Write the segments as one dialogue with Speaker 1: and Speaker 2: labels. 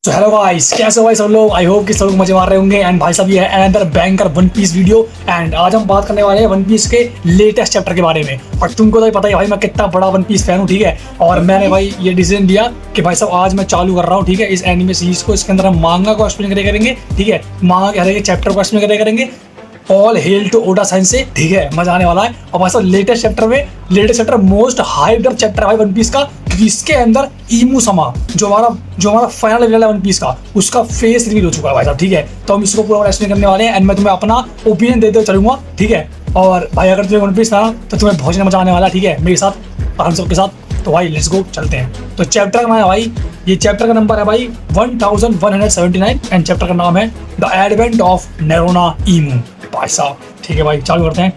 Speaker 1: तो hello guys, कैसे हो भाई सब लोग। आई होप कि सब लोग मजे मार रहे होंगे। एंड भाई साहब ये है another banger One Piece video. And आज हम बात करने वाले हैं वन पीस के लेटेस्ट चैप्टर के बारे में। और तुमको तो पता ही भाई मैं कितना बड़ा वन पीस फैन हूँ, ठीक है। और मैंने भाई ये डिसीजन लिया कि भाई साहब आज मैं चालू कर रहा हूँ, ठीक है, इस एनिमे सीरीज को। इसके अंदर हम मांगा को एक्सप्लेन करेंगे, ठीक है, मांगा के हर एक चैप्टर को एक्सप्लेन करेंगे। All hail to Oda sensei, ठीक है, मजा आने वाला है। और भाई साहब latest chapter most hyped chapter है भाई वन पीस का, क्योंकि इसके अंदर ईमू समा जो हमारा फाइनल विलन है वन पीस का, उसका फेस रिवील हो चुका है भाई साहब, ठीक है। तो हम इसको पूरा एक्सप्लेन करने वाले हैं एंड मैं तुम्हें अपना ओपिनियन देते चलूंगा, ठीक है। और भाई अगर तुम्हें वन पीस था तो तुम्हें बहुत मजा आने वाला है, ठीक है, मेरे साथ और हम सबके साथ। तो भाई लेट्स गो, चलते हैं। तो चैप्टर का नाम है भाई, ये चैप्टर का नंबर है भाई 1179 एंड चैप्टर का नाम है द एडवेंट ऑफ नेरोना ईमू। भाई साहब ठीक है भाई, चालू करते हैं।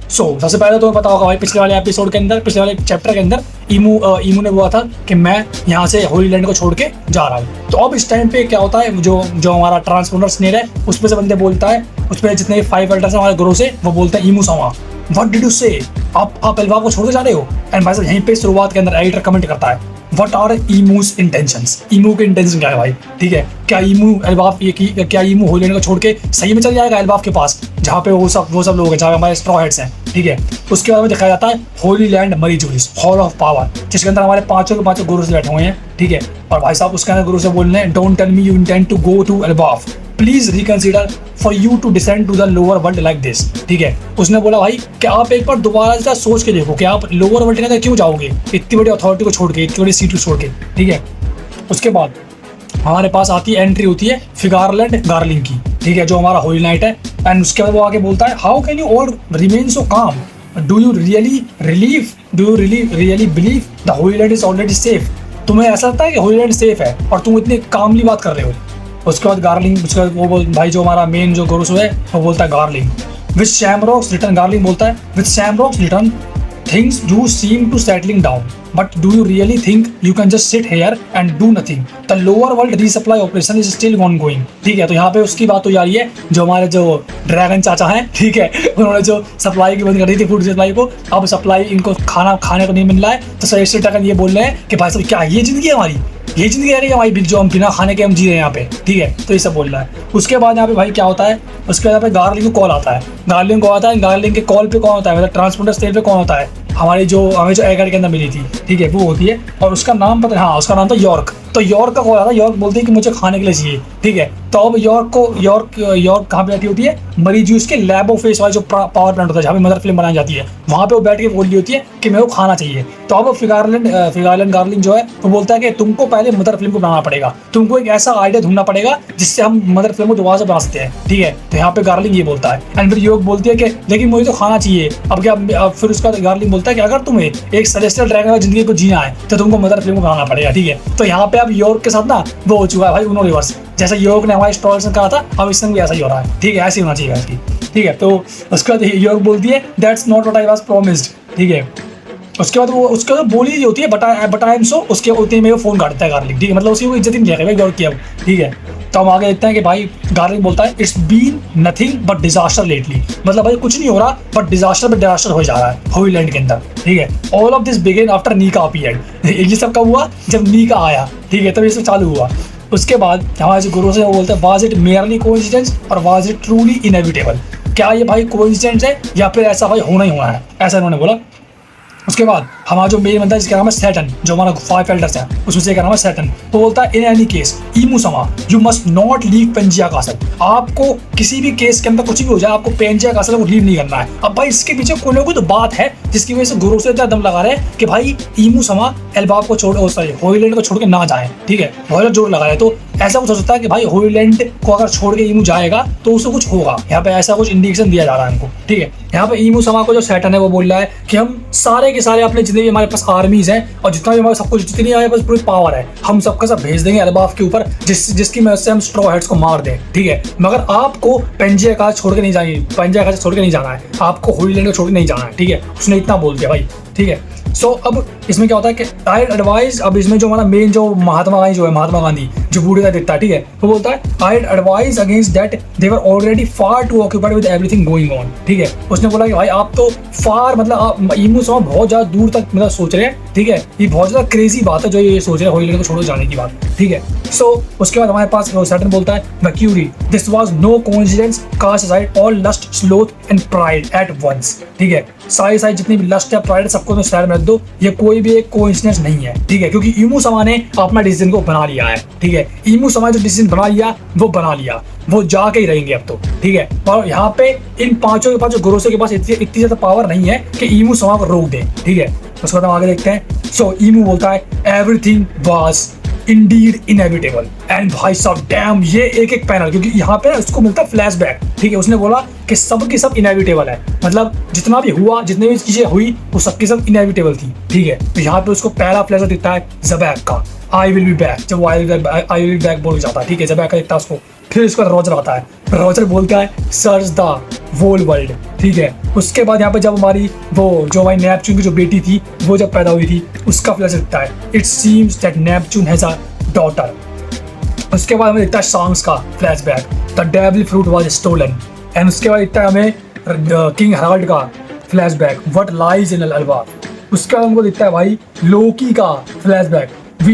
Speaker 1: सबसे पहले तो पता होगा भाई पिछले वाले एपिसोड के अंदर, पिछले वाले चैप्टर के अंदर ईमू ने बोला था कि मैं यहाँ से होली लैंड को छोड़ के जा रहा हूँ। तो अब इस टाइम पे क्या होता है, जो हमारा ट्रांसपोर्टर स्नेल है उसमें से बंदे बोलता है, उसमें जितने 5 एल्डर्स हैं हमारे ग्रोह से, वो बोलते हैं ईमू समा व्हाट डिड यू से, आप एल्वा को छोड़ के जा रहे हो। एंड भाई साहब यहीं पे शुरुआत के अंदर एडिटर कमेंट करता है व्हाट आर ईमूज इंटेंशंस, ईमू के इंटेंशन क्या है भाई, ठीक है। क्या ईमू एल्बाफ क्या ईमू होली लैंड को छोड़ के सही में चल जाएगा एल्बाफ के पास, जहाँ पे वो सब लोग हैं, जहाँ हमारे स्ट्रॉ हेड्स हैं, ठीक है। उसके बाद में दिखाया जाता है होली लैंड मरी जूरिस हॉल ऑफ पावर, जिसके अंदर हमारे पांचों के पांचों गुरु से बैठे हुए हैं, ठीक है। और भाई साहब उसके अंदर गुरु से बोल रहे हैं don't tell me you intend to go to Elbaf, please reconsider for you to descend to the lower world like this, ठीक है। उसने बोला भाई कि आप एक बार दोबारा से सोच के देखो कि आप लोअर वर्ल्ड के अंदर क्यों जाओगे, इतनी बड़ी अथॉरिटी को छोड़ के, इतनी बड़ी सीट को छोड़ के, ठीक है। उसके बाद हमारे पास आती है, एंट्री होती है फिगारलैंड गार्लिंग की, ठीक है, जो हमारा होली नाइट है। एंड उसके बाद वो आगे बोलता है how can you all remain so calm, do you really believe the holy land is already safe. तुम्हें ऐसा लगता है कि होली लैंड सेफ है और तुम इतनी कामली बात कर रहे हो। उसके बाद गार्लिंग, उसके बाद वो भाई जो हमारा मेन जो गुरुसो है वो बोलता है गार्लिंग विद शैमरॉक्स रिटर्न, गार्लिंग बोलता है with Shamrock's return things do seem to settling down, but do you really think you can just sit here and do nothing? The lower world resupply operation is still ongoing, ठीक है। तो यहाँ पे उसकी बात हो जा रही है, जो हमारे जो ड्रैगन चाचा हैं, ठीक है, उन्होंने जो सप्लाई की बंद कर दी थी फूड सप्लाई को, अब सप्लाई इनको खाना खाने को नहीं मिल रहा है। तो सर ड्रैगन ये बोल रहे हैं कि भाई साहब क्या ये जिंदगी है हमारी, ये जिंदगी है हमारी जो हम बिना खाने के हम जी रहे हैं यहाँ पे, ठीक है। तो ये सब बोल रहा है। उसके बाद यहाँ पे भाई क्या होता है, उसके बाद यहाँ पे गार्लिंग को कॉल आता है, गार्लिंग के कॉल पे कौन होता है, मतलब ट्रांसपोर्टर स्टेज पे कौन होता है, हमें जो एगर के अंदर मिली थी, ठीक है, वो होती है। और उसका नाम पता, हाँ उसका नाम था यॉर्क। तो यॉर्क का कॉल आता है, यॉर्क बोलती है कि मुझे खाने के लिए चाहिए, ठीक है। तो अब यॉर्क कहाँ पे बैठी होती है, मरी जूस के लैब ऑफ फेस वाला जो पावर प्लांट होता है जहाँ पे मदर फिल्म बनाई जाती है, वहाँ पे वो बैठ के बोल रही होती है कि मेरे को खाना चाहिए। तो अब फिगारलैंड गार्लिंग जो है वो बोलता है कि तुमको पहले मदर फिल्म को बनाना पड़ेगा, तुमको एक ऐसा आइडिया ढूंढना पड़ेगा जिससे हम मदर फिल्म को दोबारा से बना सकते हैं, ठीक है। तो यहाँ पे गार्लिंग ये बोलता है एंड फिर योग बोलती है कि लेकिन मुझे तो खाना चाहिए। अब क्या, फिर उसका गार्लिंग बोलता है कि अगर तुम्हें एक सेलेस्टियल ड्रैगन की जिंदगी को जीना है तो तुमको मदर फिल्म को बनाना पड़ेगा, ठीक है। तो यहाँ पे अब योग के साथ ना वो हो चुका है भाई उनो रिवर्स, जैसा योग ने हमारे स्टोर से कहा था, अब इससे भी ऐसा ही हो रहा है, ठीक है, ऐसे होना चाहिए इसकी, ठीक है। तो उसके बाद योग बोलती है that's not what I was promised, ठीक है। उसके बाद वो उसके बाद बोली होती है बट आई एम सो, उसके उतने में वो फोन काटता है गार्लिंग, ठीक है, मतलब उसकी वो इज्जत ही नहीं जाएगा गौर किया, ठीक है। तो हम आगे देखते हैं कि भाई गार्लिंग बोलता है it's been nothing but disaster lately, मतलब भाई कुछ नहीं हो रहा बट डिजास्टर हो जा रहा है होली लैंड के अंदर, ठीक है। All of this begin after Nika appeared, ये सब कब हुआ, जब नीका आया, ठीक है, तब ये सब चालू हुआ। उसके बाद हमारे जो गुरु से वो बोलते हैं वाज इट मेयरली कोइंसिडेंस और वाज इट ट्रूली इनएविटेबल, क्या ये भाई कोइंसिडेंस है या फिर ऐसा भाई होना ही होना है, ऐसा इन्होंने बोला। उसके बाद हमारा जो मेन बंदा है जिसका नाम है सैटर्न, जो हमारा 5 एल्डर्स है उसमें से एक नाम है सैटर्न, वो बोलता है in any case Imu sama you must not leave Pangaea Castle, आपको किसी भी केस के अंदर कुछ भी हो जाए आपको पेंजिया कासल को लीव नहीं करना है। अब भाई इसके पीछे कोई ना कोई तो बात है जिसकी वजह से गुरु से दम लगा रहे हैं कि भाई ईमू समा एल्बाफ को छोड़, सॉरी होली लैंड को छोड़ के ना जाए, ठीक है, बहुत जोर लगा रहे हैं। तो ऐसा कुछ हो सकता है कि भाई होली लैंड को अगर छोड़ के ईमू जाएगा तो उसको कुछ होगा, यहाँ पे ऐसा कुछ इंडिकेशन दिया जा रहा है हमको, ठीक है। यहाँ पे ईमू समा को जो सैटर्न है वो बोल रहा है कि हम सारे के सारे अपने जितने भी हमारे पास आर्मीज हैं और जितना भी हमारे सब कुछ, जितनी हमारे पास पूरी पावर है, हम सबका सब भेज देंगे एल्बाफ के ऊपर जिसकी मदद से हम स्ट्रॉ हेड्स को मार दें, ठीक है। मगर आपको पेंजिया का छोड़ के नहीं जाएंगे, पेंजिया का छोड़ के नहीं जाना है, आपको होली लैंड को छोड़ के नहीं जाना है, ठीक है। उसने इतना बोल दिया भाई, ठीक है। सो अब इसमें क्या होता है कि आई एडवाइज, अब इसमें जो हमारा मेन जो महात्मा गांधी जो है, महात्मा गांधी जो बूढ़े का दिखता है, ठीक है, वो बोलता है I advise against that they were already far too occupied with everything going on, ठीक है। उसने बोला कि भाई आप तो फार मतलब आप ईमू समा बहुत ज्यादा दूर तक मतलब सोच रहे हैं, ठीक है, ये बहुत ज्यादा क्रेजी बात है जो ये सोच रहे हैं होलीलैंड को छोड़ो जाने की बात, ठीक है। सो उसके बाद हमारे पास सैटर्न बोलता है Mercury this was no coincidence cast aside all lust sloth and pride at once, ठीक है, सारी जितनी भी लस्ट है प्राइड सबको मैं साइड में रख दो, ये कोई भी एक कोइंसिडेंस नहीं है, ठीक है, क्योंकि ईमू समा ने अपना डिसीजन को बना लिया है, ठीक है। ईमू समा जो डिसीजन बना लिया वो जाके ही रहेंगे अब तो, ठीक है। और यहाँ पे इन पांचों के पास जो गोरोसे के पास इतनी ज्यादा पावर नहीं है कि ईमू समा को रोक दे, ठीक है। उसके बाद हम आगे देखते हैं। सो ईमू बोलता है everything was Indeed inevitable and भाई साहब डैम ये एक पैनल, क्योंकि यहाँ पे उसको मिलता है फ्लैशबैक, ठीक है। उसने बोला कि सब की सब इनएविटेबल है, मतलब जितना भी हुआ जितने भी चीजें हुई वो सबकी सब इनएविटेबल थी, ठीक है। तो यहाँ पे उसको पहला फ्लैशबैक दिखता है ज़बैक का, आई विल बी बैक, जब वो आई विल बी बैक बोल जाता है, ठीक है, ज़बैक का दिखता है उसको। फिर उसका रॉजर आता है, रॉजर बोलता है सर्च द वोल वर्ल्ड, ठीक है। उसके बाद यहाँ पे जब हमारी वो जो हमारी नेपच्यून की जो बेटी थी वो जब पैदा हुई थी उसका फ्लैश दिखता है, it seems that Neptune has a daughter. उसके बाद हमें दिखता है सॉन्ग्स का flashback, the devil fruit was stolen, and उसके बाद दिखता है हमें किंग हेराल्ड का flashback, what lies in Elbaf. उसके बाद हमको दिखता है भाई लोकी का flashback, we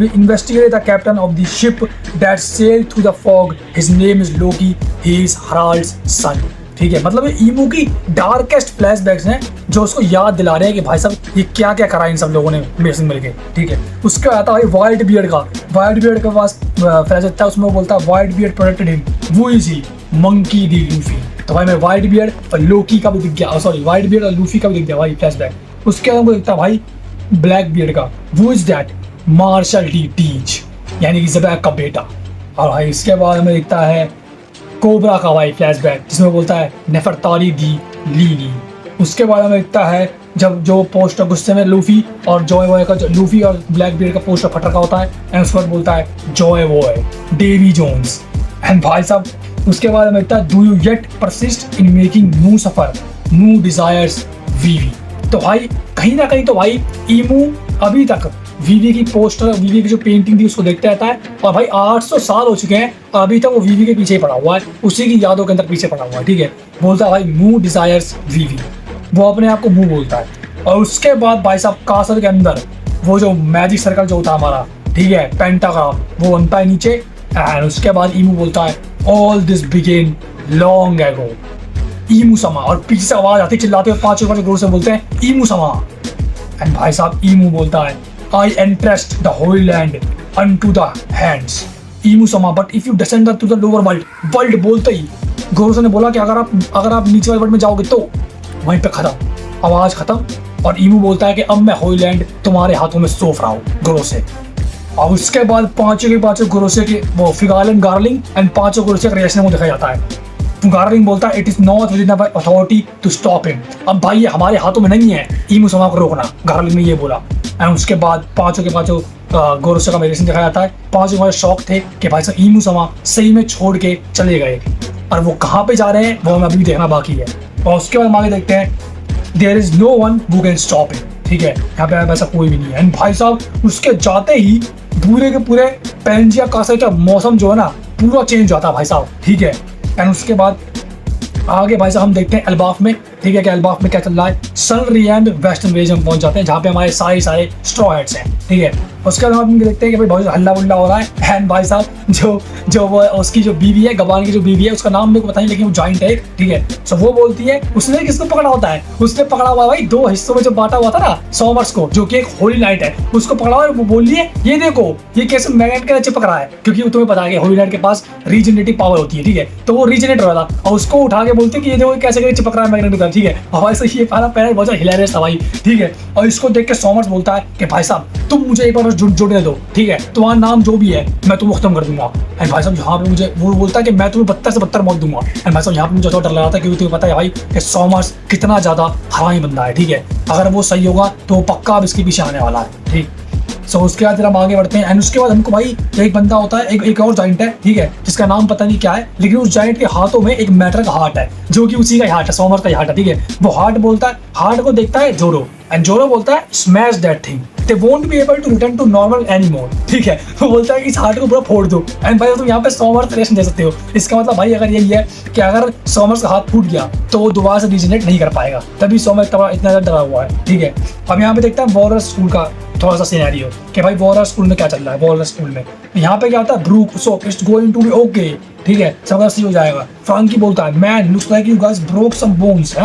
Speaker 1: investigate the captain of the ship that sailed through the fog, his name is Loki, he is Harald's son, ठीक है। मतलब ये ईमू की डार्केस्ट फ्लैशबैक्स हैं जो उसको याद दिला रहे हैं कि भाई साहब ये क्या क्या करा इन सब लोगों ने मिलके मिलके, ठीक है। उसके बाद आता है वाइल्ड बियर्ड के पास फ्लैश आता है, उसमें वो बोलता है वाइल्ड बियर्ड प्रोटेक्टेड हिम, वो is he monkey D Luffy. तो भाई मैं वाइल्ड बियर्ड और लोकी का भी दिख गया, सॉरी वाइल्ड बियर्ड और लूफी का भी दिख गया भाई फ्लैशबैक। उसके बाद हमको दिखता है भाई ब्लैक बियर्ड का, वो is that Marshall D Teach, यानी कि ज़बैक का बेटा। और भाई इसके बाद हमें दिखता है कोबरा का भाई फ्लैशबैक, जिसमें बोलता है नेफरतारी दी लीली। उसके बाद हमें दिखता है जब जो पोस्टर गुस्से में लूफी और जॉय बॉय का, लूफी और ब्लैक बियर्ड का पोस्टर फट रखा होता है, एंड उसके बाद बोलता है Joy Boy Davy Jones. And भाई साहब उसके बाद हमें दिखता है do you yet persist in making new suffer new desires Vivi. तो भाई कहीं ना कहीं तो भाई ईमू अभी तक वीवी की पोस्टर, वीवी की जो पेंटिंग थी उसको देखते रहता है, और भाई 800 साल हो चुके हैं और अभी तक वो वीवी के पीछे पड़ा हुआ है, उसी की यादों के अंदर पीछे पड़ा हुआ है, ठीक है। बोलता है भाई न्यू डिजायर्स वीवी, वो अपने आप को मुंह बोलता है। और उसके बाद भाई साहब कासल के अंदर वो जो मैजिक सर्कल जो होता है हमारा, ठीक है, पेंटाग्राम, वो बनता है नीचे। एंड उसके बाद ईमू बोलता है all this begin long ago ईमू समा, और पीछे से आवाज आती चिल्लाते हुए पांचों जोर से बोलते हैं ईमू समा। एंड भाई साहब ईमू बोलता है I entrust the Holy Land unto the hands ईमू समा, but if you descend to the lower world, world बोलते ही गोरोसे ने बोला कि अगर आप नीचे वाले वर्ल्ड में जाओगे तो वहीं पे खत्म, आवाज खत्म। और ईमू बोलता है कि अब मैं होली लैंड तुम्हारे हाथों में सौंप रहा हूँ गोरोसे। और उसके बाद पांचों के पांचों गोरोसे के वो फिगालन गार्लिंग एंड पांचों गोरोसे का रिएक्शन को देखा जाता है। गार्लिंग बोलता है it is not within our authority to stop him, अब भाई ये हमारे हाथों में नहीं है ईमू समा को रोकना, गार्लिंग ने ये बोला। एंड उसके बाद पांचों के पांचों गोरोसे का रिएक्शन दिखाया जाता है। पांचों हमारे शौक थे कि भाई साहब ईमू समा सही में छोड़ के चले गए, और वो कहाँ पे जा रहे हैं वो हमें अभी भी देखना बाकी है। और उसके बाद हम आगे देखते हैं there is no one who can stop it, ठीक है, यहाँ पे ऐसा कोई भी नहीं है। एंड भाई साहब उसके जाते ही पूरे के पूरे पेंजिया कासा का मौसम जो है ना पूरा चेंज होता है भाई साहब, ठीक है। एंड उसके बाद आगे भाई साहब हम देखते हैं अल्बाफ में, ठीक है, कि अल्बाफ में क्या चल रहा है। सनरी एंड वेस्टर्न विलेज में पहुंच जाते हैं जहाँ पे हमारे सारे स्ट्रॉ हेड्स हैं, ठीक है। उसके बाद हम देखते हैं कि भाई बहुत हल्ला बुल्ला हो रहा है। एंड भाई साहब जो वो उसकी जो बीवी है, गबान की जो बीवी है, उसका नाम मेरे को पता नहीं, लेकिन वो जॉइंट है, ठीक है। सो वो बोलती है उसने किसको पकड़ा होता है, उसने पकड़ा हुआ भाई 2 हिस्सों में जो बांटा हुआ था ना सॉमर्स को, जो कि एक होली नाइट है, उसको पकड़ा हुआ है। वो बोल रही है ये देखो ये कैसे मैग्नेट के नीचे पकड़ा है, क्योंकि तुम्हें पता है कि होली नाइट के पास रीजनरेटिव पावर होती है, ठीक है। तो वो रीजनरेट हो रहा था और उसको उठा के बोलते कि ये देखो कैसे कैसे चिपक रहा है मैग्नेट का, ठीक है। हमारे से ये पहला पैर बहुत हिलेरियस था भाई, ठीक है। और इसको देख के सॉमर्स बोलता है कि भाई साहब तुम मुझे एक बार जुड़ने दो, ठीक है, तुम्हारा नाम जो भी है मैं तुम्हें खत्म कर दूंगा। एंड भाई साहब यहाँ पे मुझे वो बोलता है कि मैं तुम्हें 72 से 72 मौत दूंगा। एंड भाई साहब यहाँ पे मुझे डर लगा था क्योंकि तुम्हें पता है भाई कि सॉमर्स कितना ज्यादा हरामी बंदा है, ठीक है। अगर वो सही होगा तो पक्का अब इसके पीछे आने वाला है, ठीक। सो उसके बाद हम आगे बढ़ते हैं। एंड उसके बाद हमको भाई एक बंदा होता है, एक और जॉइंट है, ठीक है, जिसका नाम पता नहीं क्या है, लेकिन उस जॉइंट के हाथों में एक मैटर का हार्ट है जो कि उसी का हार्ट है, सॉमर्स का हार्ट है, ठीक है। वो हार्ट बोलता है, हार्ट को देखता है जोरो, एंड जोरो बोलता है smash that thing, they won't be able to return to normal anymore. ठीक है, वो बोलता है कि इस हार्ट को पूरा फोड़ दो एंड भाई तुम यहाँ पे समर्स रिएक्शन दे सकते हो। इसका मतलब भाई अगर यही है कि अगर समर्स का हाथ फूट गया तो वो दोबारा से रीजनरेट नहीं कर पाएगा, तभी समर्स इतना ज्यादा डरा हुआ है। ठीक है, अब यहाँ पे देखते हैं वॉरस स्कूल का थोड़ा सा सिनेरियो कि भाई वॉरस स्कूल में क्या चल रहा है। वॉरस स्कूल में यहाँ पे क्या होता है, Brook so it's going to be okay. ठीक है, सब सही हो जाएगा। फ्रैंकी बोलता है man looks like you guys broke some bones.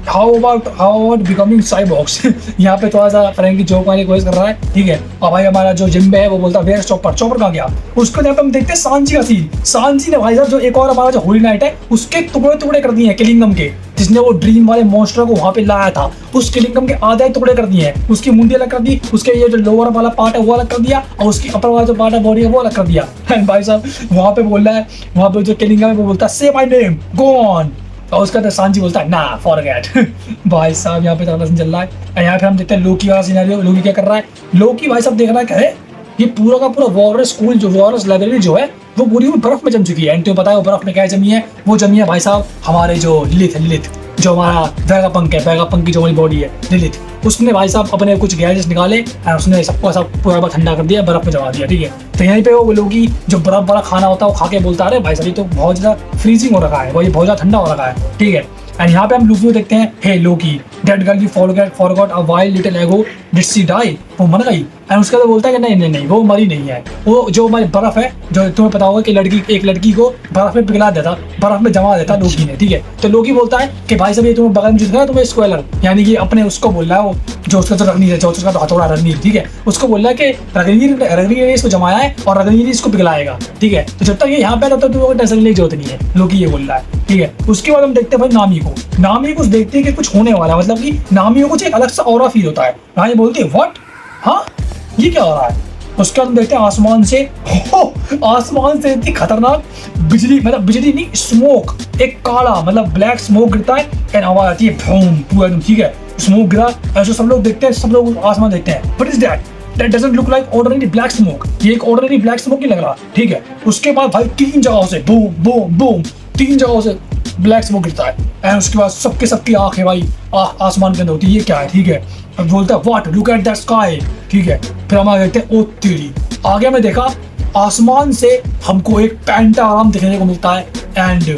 Speaker 1: How about becoming cyborgs. यहाँ पे थोड़ा सा फ्रैंकी जोक वाली कोशिश कर रहा है। ठीक है, और भाई हमारा जो जिम्बे है वो बोलता है वेयर चॉपर, चॉपर कहाँ गया। उसको यहाँ पे हम देखते हैं सांची का सीन। सांची ने भाई साहब जो एक और हमारा जो होली नाइट है उसके टुकड़े टुकड़े कर दिए हैं किलिंगम के, जिसने वो ड्रीम वाले मॉन्स्टर को वहां पे लाया था। उस किलिंगम के आधे टुकड़े कर दिए हैं, उसकी मुंडी अलग कर दी, उसके ये जो लोअर वाला पार्ट है वो अलग कर दिया, और उसकी अपर वाला जो पार्ट है बॉडी है वो अलग कर दिया। भाई साहब वहां पे बोल रहा है, वहां पे जो किलिंगम है वो बोलता है से माय नेम गो ऑन, और उसका तो सांची बोलता है ना फॉरगेट। भाई साहब यहाँ पे तरह चल रहा है। यहाँ पे हम देखते हैं लोकी वाला सिनेरियो। लोकी क्या कर रहा है, लोकी भाई साहब देख रहा है क्या है, ये पूरा का पूरा वॉरस स्कूल जो वॉरस लाइब्रेरी जो है वो पूरी बर्फ में जम चुकी है। एंड तुम्हें पता है वो बर्फ में क्या जमी है, वो जमी है भाई साहब हमारे जो लिलिथ जो हमारा वेगापंक है, वेगापंक की जो हमारी बॉडी है लिलिथ, उसने भाई साहब अपने कुछ गैजेट्स निकाले और उसने सबको सब पूरा ठंडा कर दिया, बर्फ में जमा दिया। ठीक है, तो यहीं पे वो लोगी जो बर्फ वाला खाना होता है वो खा के बोलता है अरे भाई साहब ये तो बहुत ज्यादा फ्रीजिंग हो रखा है, वो ये बहुत ज्यादा ठंडा हो रखा है। ठीक है, एंड यहाँ पे हम लूफी को देखते हैं, hey Loki that girl you forgot a wild little ago did she die, वो मर गई। एंड उसके बाद बोलता है कि नहीं नहीं नहीं वो मरी नहीं है, वो जो हमारी बर्फ है जो तुम्हें पता होगा कि एक लड़की को बर्फ में पिघला देता, बर्फ में जमा देता लोकी ने। ठीक है, तो लोकी बोलता है कि भाई साहब ये तुम्हें बगल में जिसका है तुम्हें स्क्वेलर, यानी कि अपने उसको बोल रहा है वो जो उसका जो रगनीर है, जो उसका हथौड़ा रगनीर। ठीक है, उसको बोल रहा है कि रगनीर ने इसको जमाया है और रगनीर इसको पिघलाएगा। ठीक है, तो जब तक ये यहाँ पे तब तक तुम्हें टेंशन लेने की जरूरत नहीं है, लोकी ये बोल रहा है। ठीक है, उसके बाद हम देखते हैं भाई नामी को देखते हैं कि कुछ होने वाला है, मतलब कि नामी को कुछ एक अलग सा ऑरा फील होता है। नामी बोलती है व्हाट, हाँ ये क्या हो रहा है। उसके बाद हम देखते हैं आसमान से इतनी खतरनाक बिजली, मतलब बिजली नहीं स्मोक, एक काला मतलब ब्लैक स्मोक गिरता है एंड आवाज आती है भूम पूरा एकदम। ठीक है, स्मोक गिरा, ऐसे सब लोग देखते हैं, सब लोग आसमान देखते हैं, what is that, that doesn't look like ordinary black smoke, ये एक ऑर्डिनरी ब्लैक स्मोक नहीं लग रहा। ठीक है, उसके बाद भाई 3 जगहों से बूम बूम बूम 3 जगहों से ब्लैक स्मोक गिरता है एंड उसके बाद सबकी आंखें भाई आसमान के अंदर होती है, ये क्या है। ठीक है, अब बोलता है what look at that sky. ठीक है, फिर हम आगे देखते हैं ओ तेरी, आगे में देखा आसमान से हमको एक पेंटाग्राम देखने को मिलता है एंड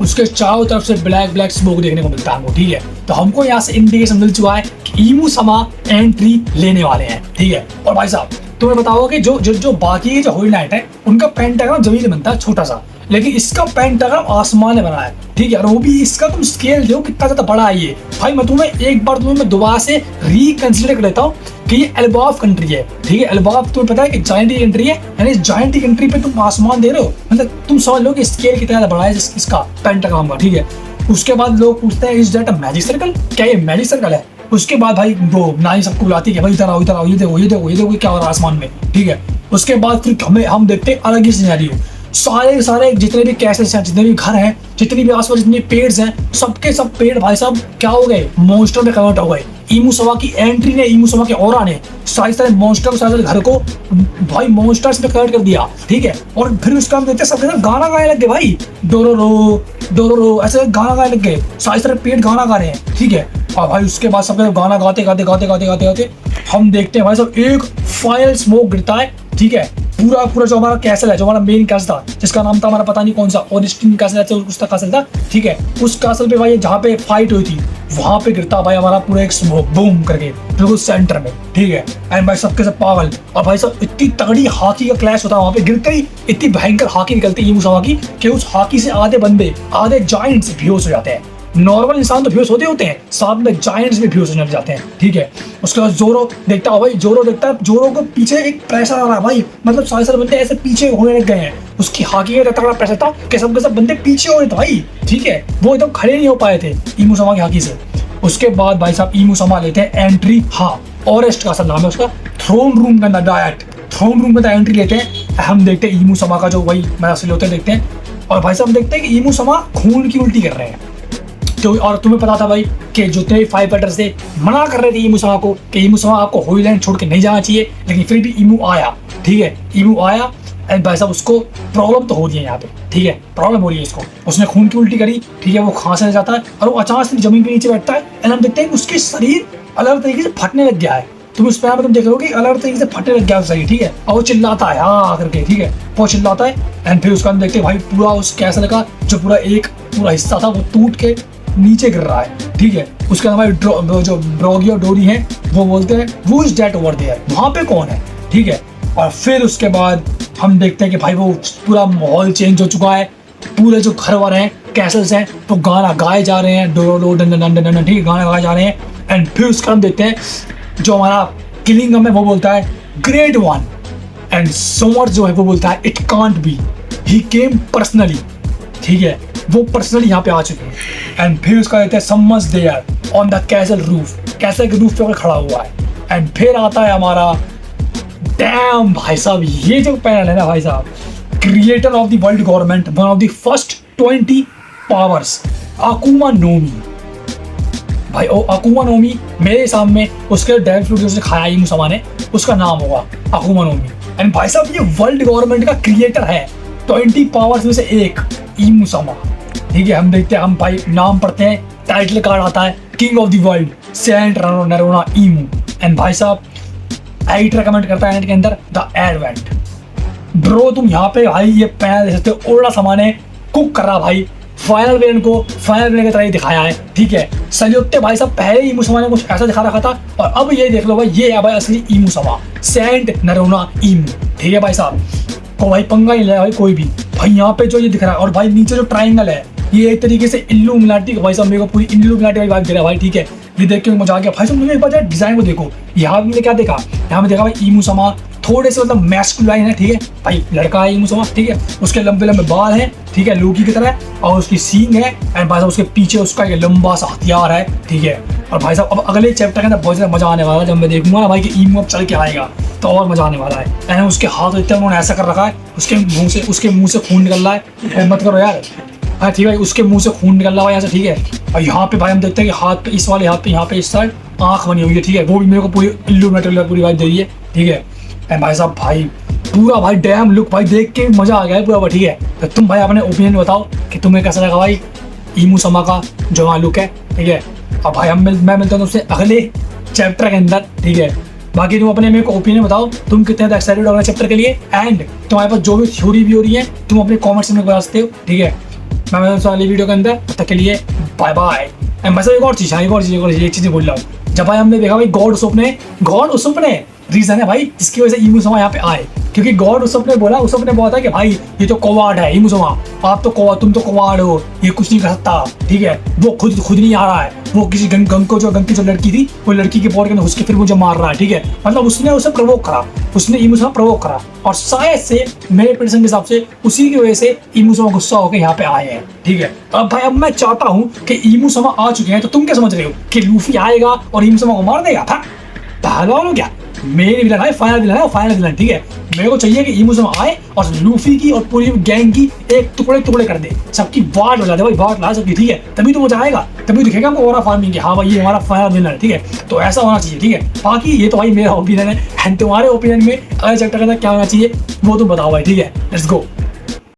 Speaker 1: उसके चारों तरफ से ब्लैक स्मोक देखने को मिलता है हमको। ठीक है, तो हमको यहाँ से इंडिकेशन मिल चुका है कि ईमू समा एंट्री लेने वाले हैं। ठीक है, और भाई साहब तुम्हें बताओ कि जो बाकी जो होली नाइट है उनका पेंटाग्राम जमीन में बनता है छोटा सा, लेकिन इसका पेंटाग्राम आसमान में बना है। ठीक है, और वो भी इसका तुम स्केल देखो कितना ज्यादा बड़ा है ये। भाई मैं तुम्हें दोबारा से रिकंसिडर कर लेता हूँ कि ये एल्बाफ कंट्री है। ठीक है, एल्बाफ तुम्हें पता है कि जायंट कंट्री है, यानी इस जायंट कंट्री पे तुम आसमान दे रहे हो, मतलब तुम समझ लो कि स्केल कितना ज्यादा बड़ा है इसका पेंटाग्राम का। ठीक है, उसके बाद लोग पूछते हैं is that a magic circle, क्या ये मैजिक सर्कल है। उसके बाद भाई वो नानी सबको बुलाती है कि भाई इधर आओ ये देखो क्या हो रहा है आसमान में। ठीक है, उसके बाद फिर हम देखते हैं अलग ही सिनेरियो, सारे जितने भी कैसेस हैं, जितने भी घर हैं, जितनी भी आसपास जितने पेड़ हैं, सबके सब पेड़ भाई साहब क्या हो गए, मॉन्स्टर में कन्वर्ट हो गए। ईमू सवा की एंट्री ने, ईमू सवा के ऑरा ने सारे मॉन्स्टर सारे घर को भाई मॉन्स्टर्स में कन्वर्ट कर दिया। ठीक है, और फिर उसका हम देखते हैं सबके साथ गाना गाने लग गए भाई, डोरोरो ऐसे गाना गाने लग गए, सारे पेड़ गाना गा रहे हैं। ठीक है, और भाई उसके बाद सबके गाना गाते हम देखते हैं भाई साहब एक फायर स्मोक गिरता है। ठीक है, पूरा जो हमारा कैसल है, जो हमारा मेन कैसल था जिसका नाम था हमारा पता नहीं कौन सा, ऑरिस्टिन कैसल उसका कैसल था। ठीक है, उस कैसल पे भाई जहाँ पे फाइट हुई थी वहां पे गिरता भाई हमारा पूरा एक स्मोक बूम करके बिल्कुल सेंटर में। ठीक है, एंड भाई सबके सब पागल, और भाई साहब इतनी तगड़ी हॉकी का क्लैश होता है वहां पे, गिरते ही इतनी भयंकर हॉकी निकलती है ईमू सवा की कि उस हॉकी से आधे जायंट्स बेहोश हो जाते हैं। नॉर्मल इंसान तो बेहोश होते हैं, साथ में जायंट्स भी बेहोश होने लग जाते हैं। ठीक है, उसके बाद जोरो देखता है, जोरो को पीछे एक प्रेशर आ रहा है भाई, मतलब सारे बंदे ऐसे पीछे होने लग गए हैं। उसकी हॉकी का तगड़ा प्रेशर था कि सब के सब बंदे पीछे हो रहे थे भाई। ठीक है, वो एकदम खड़े नहीं हो पाए थे ईमू समा की हॉकी से। उसके बाद भाई साहब ईमू समा लेते हैं एंट्री, हाँ ऑरेस्ट का असल नाम है उसका, थ्रोन रूम के अंदर डायरेक्ट थ्रोन रूम के अंदर एंट्री लेते हैं। हम देखते हैं ईमू समा का जो वही मैं असली होते देखते हैं, और भाई साहब देखते हैं कि ईमू समा खून की उल्टी कर रहे हैं। तो और तुम्हें पता था भाई कि जितने भी फाइव फाइटर्स थे मना कर रहे थे ईमू समा को कि ईमू समा आपको होली लैंड छोड़ के नहीं जाना चाहिए, लेकिन फिर भी ईमू आया। ठीक है, ईमू आया एंड भाई साहब उसको प्रॉब्लम तो हो रही है यहाँ पे, ठीक है, प्रॉब्लम हो रही है इसको, उसने खून की उल्टी करी, ठीक है, वो खांसने जाता है और वो अचानक से जमीन पे नीचे बैठता है एंड हम देखते हैं कि उसके शरीर अलग तरीके से फटने लग गया है। तुम उस पैर में तुम देख रहे हो कि अलग तरीके से फटने लग गया सही, ठीक है, और वो चिल्लाता है हाँ करके, ठीक है, वो चिल्लाता है एंड फिर उसका हम देखते हैं भाई पूरा उस कैसल का जो पूरा हिस्सा था वो टूट के नीचे गिर रहा है, ठीक है। उसके हमारे जो ब्रोगी और डोरी हैं वो बोलते हैं वो इज डेट ओवर देयर, वहाँ पे कौन है, ठीक है। और फिर उसके बाद हम देखते हैं कि भाई वो पूरा माहौल चेंज हो चुका है, पूरे जो घर वाले हैं कैसल्स हैं वो गाना गाए जा रहे हैं, डो डो डन डन डन, ठीक है, गाना गाए जा रहे हैं एंड फिर उसका हम देखते हैं जो हमारा किलिंगम है वो बोलता है ग्रेट वन एंड सोमर जो है वो बोलता है it can't be, he came personally, ठीक है, वो पर्सनली यहाँ पे आ चुके हैं एंड फिर उसका कहते हैं someone's there on the castle roof, castle के रूफ पे खड़ा हुआ है एंड फिर आता है हमारा डैम भाई साहब, ये जो पैनल है ना भाई साहब, creator of the world government, one of the first 20 powers, अकुमा नोमी भाई। ओ अकुमा नोमी मेरे सामने उसके डेविल फ्रूट जो खाया ही मुसलमान ने उसका नाम होगा अकुमा नोमी एंड भाई साहब ये वर्ल्ड गवर्नमेंट का क्रिएटर है, 20 पावर्स में से एक ईमू समा, ठीक है। हम देखते हैं, हम भाई नाम पढ़ते हैं, टाइटल कार्ड आता है king of the world saint Nerona Imu and भाई साहब एडिट रेकमेंड करता है एंड के अंदर द एडवेंट ब्रो। तुम यहाँ पे भाई ये पैनल देख सकते हो, ओल्डा सामान है, कुक कर रहा भाई, फाइनल वेरिएंट को फाइनल वेरिएंट की तरह ही दिखाया है, ठीक है। संयुक्त भाई साहब पहले ईमू समा ने कुछ ऐसा दिखा रखा था और अब ये देख लो भाई ये है भाई असली ईमू समा, सेंट नरोना ईमू, ठीक है भाई साहब। को भाई पंगा ही ले भाई कोई भी, भाई यहाँ पे जो ये दिख रहा है और भाई नीचे जो ट्राइंगल है ये एक तरीके से इल्लुमिनाटी का भाई साहब, मेरे को पूरी इल्लुमिनाटी वाली बात दे रहा है भाई, ठीक है। ये देख के मजा आ गया भाई साहब। मुझे एक बार डिजाइन को देखो, यहाँ मैंने क्या देखा, यहाँ में देखा भाई ईमू समा थोड़े से मतलब मैस्कुलाइन है, ठीक है भाई, लड़का है ईमू समा, ठीक है, उसके लंबे लंबे बाल हैं, ठीक है, लोकी की तरह, और उसकी सींग है एंड भाई साहब उसके पीछे उसका एक लंबा सा हथियार है, ठीक है। और भाई साहब अब अगले चैप्टर के अंदर बहुत ज़्यादा मजा आने वाला है, जब मैं देखूंगा ना भाई कि ईमू अब चल के आएगा तो और मजा आने वाला है एंड उसके हाथ इतना उन्होंने ऐसा कर रखा है, उसके मुंह से खून निकल रहा है, मत करो यार, हाँ ठीक है, उसके मुंह से खून निकल रहा है यहाँ से, ठीक है। और यहाँ पे भाई हम देखते हैं कि हाथ पे इस वाले हाथ पे यहाँ पे इस साइड आँख बनी हुई है, ठीक है, वो भी मेरे को पूरी इल्लुमिनेटेड पूरी बात दे रही है, ठीक है। एंड भाई साहब भाई पूरा भाई डैम लुक भाई देख के मजा आ गया है पूरा, ठीक है। तो तुम भाई अपने ओपिनियन बताओ कि तुम्हें कैसा लगा भाई ईमू समा का जो वहाँ लुक है, ठीक है। अब भाई मैं मिलता हूँ तुमसे अगले चैप्टर के अंदर, ठीक है। बाकी तुम अपने मेरे को ओपिनियन बताओ, तुम कितने ज़्यादा एक्साइटेड हो अगले चैप्टर के लिए एंड तुम्हारे पास जो भी थ्योरी भी हो रही है तुम अपने कॉमेंट्स में बता सकते हो, ठीक है। मैं मिलता हूँ अगली वीडियो के अंदर, तब तक के लिए बाय बाय। एंड मैं एक और चीज़ एक चीज़ बोल रहा हूँ, जब भाई हमने देखा भाई गॉड उसुप ने रीजन है भाई जिसकी वजह से ईमू समा यहाँ पे आए, क्योंकि गॉड उसुप ने बोला था कि भाई ये तो कवाड़ है ईमू समा, आप तो कवाड़, तुम तो कवाड़ हो, ये कुछ नहीं कर सकता, ठीक है। वो खुद नहीं आ रहा है, वो किसी गंग की जो लड़की थी वो लड़की के बॉडी के अंदर घुस के फिर मुझे मार रहा है, ठीक है। मतलब उसने उसे प्रवोक करा, उसने ईमू समा प्रवोक करा और शायद से मेरे प्रेडिक्शन के हिसाब से उसी की वजह से ईमू समा गुस्सा होकर यहाँ पे आए हैं, ठीक है। अब भाई अब मैं चाहता हूँ कि ईमू समा आ चुके हैं, तो तुम क्या समझ रहे हो कि लूफी आएगा और ईमू समा को मार देगा? था पागल हो क्या? मेरी विलन है, फाइनल विलन, ठीक है। मेरे को चाहिए कि ईमू समा आए और लूफी की और पूरी गैंग की एक टुकड़े कर दे, सबकी वाट बजा दे भाई, वाट ला सबकी, ठीक है। तभी तो मजा आएगा, तभी दिखेगा हमको ओरा फार्मिंग की, हाँ भाई ये हमारा फाइनल विलन है, ठीक है। तो ऐसा होना चाहिए, ठीक है। बाकी ये तो भाई मेरा ओपिनियन है एंड तुम्हारे ओपिनियन में अगले चैप्टर के अंदर क्या होना चाहिए वो तुम बताओ भाई, ठीक है। Let's go.